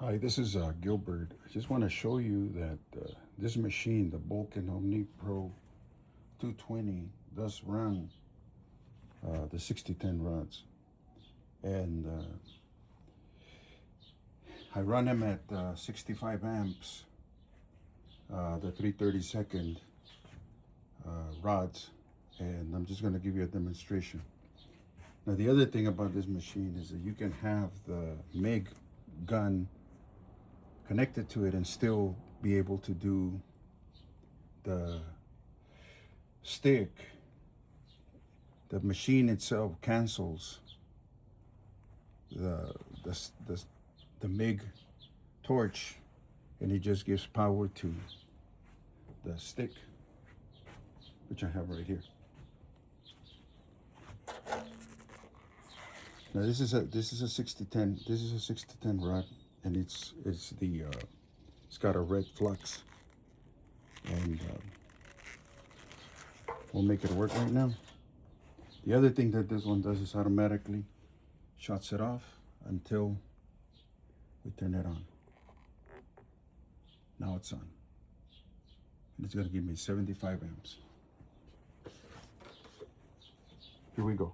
Hi, this is Gilbert. I just want to show you that this machine, the Vulcan Omni Pro 220, does run the 6010 rods. And I run them at 65 amps, the 332nd rods. And I'm just going to give you a demonstration. Now, the other thing about this machine is that you can have the MIG gun connected to it and still be able to do the stick. The machine itself cancels the MIG torch, and it just gives power to the stick, which I have right here. Now this is a 6010. This is a 6010 rod, and it's got a red flux, and we'll make it work right now. The other thing that this one does is automatically shuts it off until we turn it on. Now it's on, and it's going to give me 75 amps. Here we go.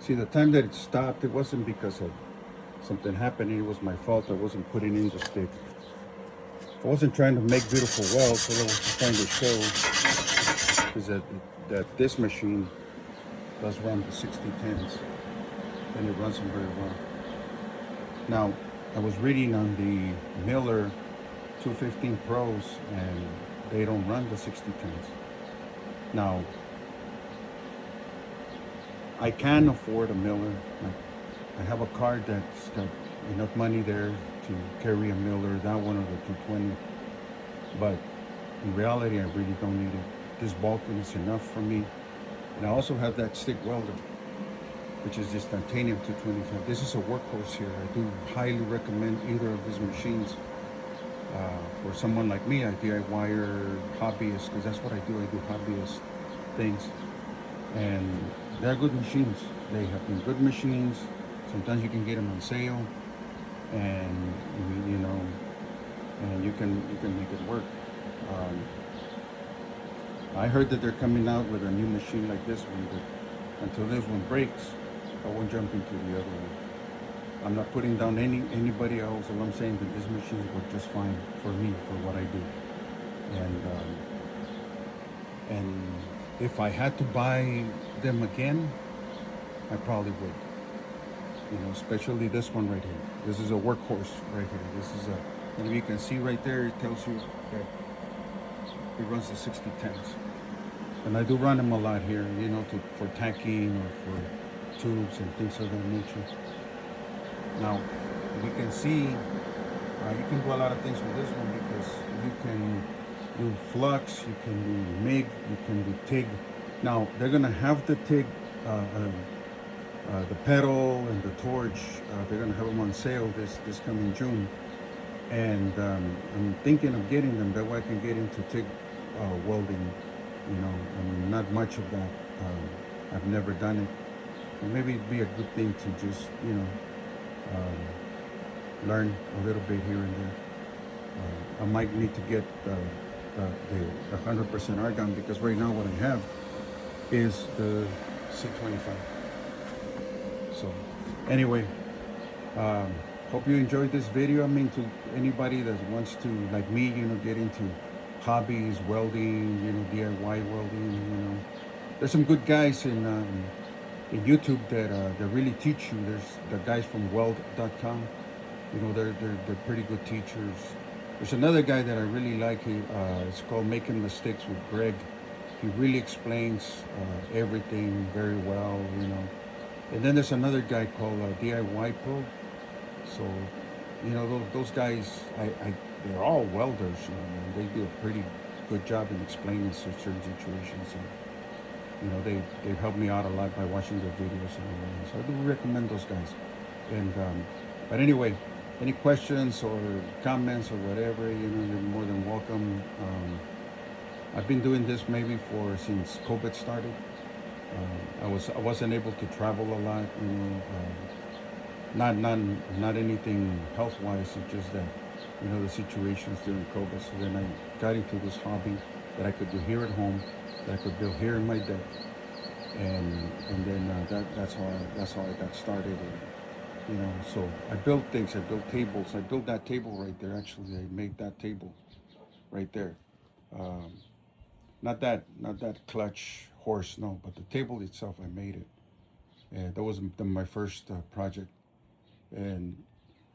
See, the time that it stopped, it wasn't because of something happening. It was my fault. I wasn't putting in the stick. I wasn't trying to make beautiful welds. What I was just trying to show is that this machine does run the 6010s, and it runs them very well. Now, I was reading on the Miller 215 Pros, and they don't run the 6010s. Now, I can afford a Miller. I have a card that's got enough money there to carry a Miller, that one or the 220. But in reality, I really don't need it. This Vulcan is enough for me. And I also have that stick welder, which is this titanium 225. This is a workhorse here. I do highly recommend either of these machines for someone like me, a DIYer, hobbyist, because that's what I do. I do hobbyist things. And they're good machines. They have been good machines. Sometimes you can get them on sale, and and you can make it work. I heard that they're coming out with a new machine like this one, but until this one breaks, I won't jump into the other one. I'm not putting down anybody else. All I'm saying that these machines work just fine for me, for what I do. And if I had to buy them again, I probably would. Especially this one right here. This is a workhorse right here. This is and if you can see right there, it tells you that it runs the 6010s. And I do run them a lot here, for tacking or for tubes and things of that nature. Now, you can see, you can do a lot of things with this one, because you can do flux, you can do MIG, you can do TIG. Now, they're going to have the TIG, the pedal and the torch. They're going to have them on sale this coming June. And I'm thinking of getting them, that way I can get into TIG welding. Not much of that. I've never done it. And maybe it'd be a good thing to just, learn a little bit here and there. I might need to get the 100% argon, because right now what I have is the C25. So anyway, um, hope you enjoyed this video. I mean, to anybody that wants to, like me, get into hobbies, welding, DIY welding, there's some good guys in YouTube that really teach you. There's the guys from weld.com. They're pretty good teachers. There's another guy that I really like. It's called Making Mistakes with Greg. He really explains everything very well. And then there's another guy called DIY Pro. So, those guys, they're all welders. And they do a pretty good job in explaining certain situations. And, they've helped me out a lot by watching their videos and all that. So I do recommend those guys. And but anyway, any questions or comments or whatever, you're more than welcome. I've been doing this maybe since COVID started. I wasn't able to travel a lot, not anything health wise. It's just that the situations during COVID. So then I got into this hobby that I could do here at home, that I could build here in my deck, and then that's how I got started. And, so I built things. I built tables. I built that table right there. Actually, I made that table right there. Um, not that clutch horse, no, but the table itself, I made it. And that was my first project. And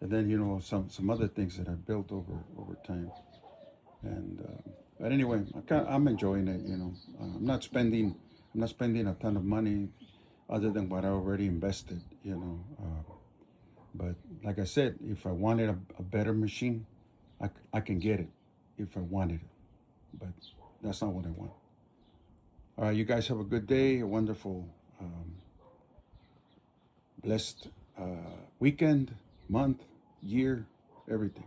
then some other things that I built over time. And but anyway, I'm enjoying it. I'm not spending a ton of money other than what I already invested. But like I said, if I wanted a better machine, I can get it if I wanted it. But that's not what I want. All right, you guys have a good day, a wonderful, blessed weekend, month, year, everything.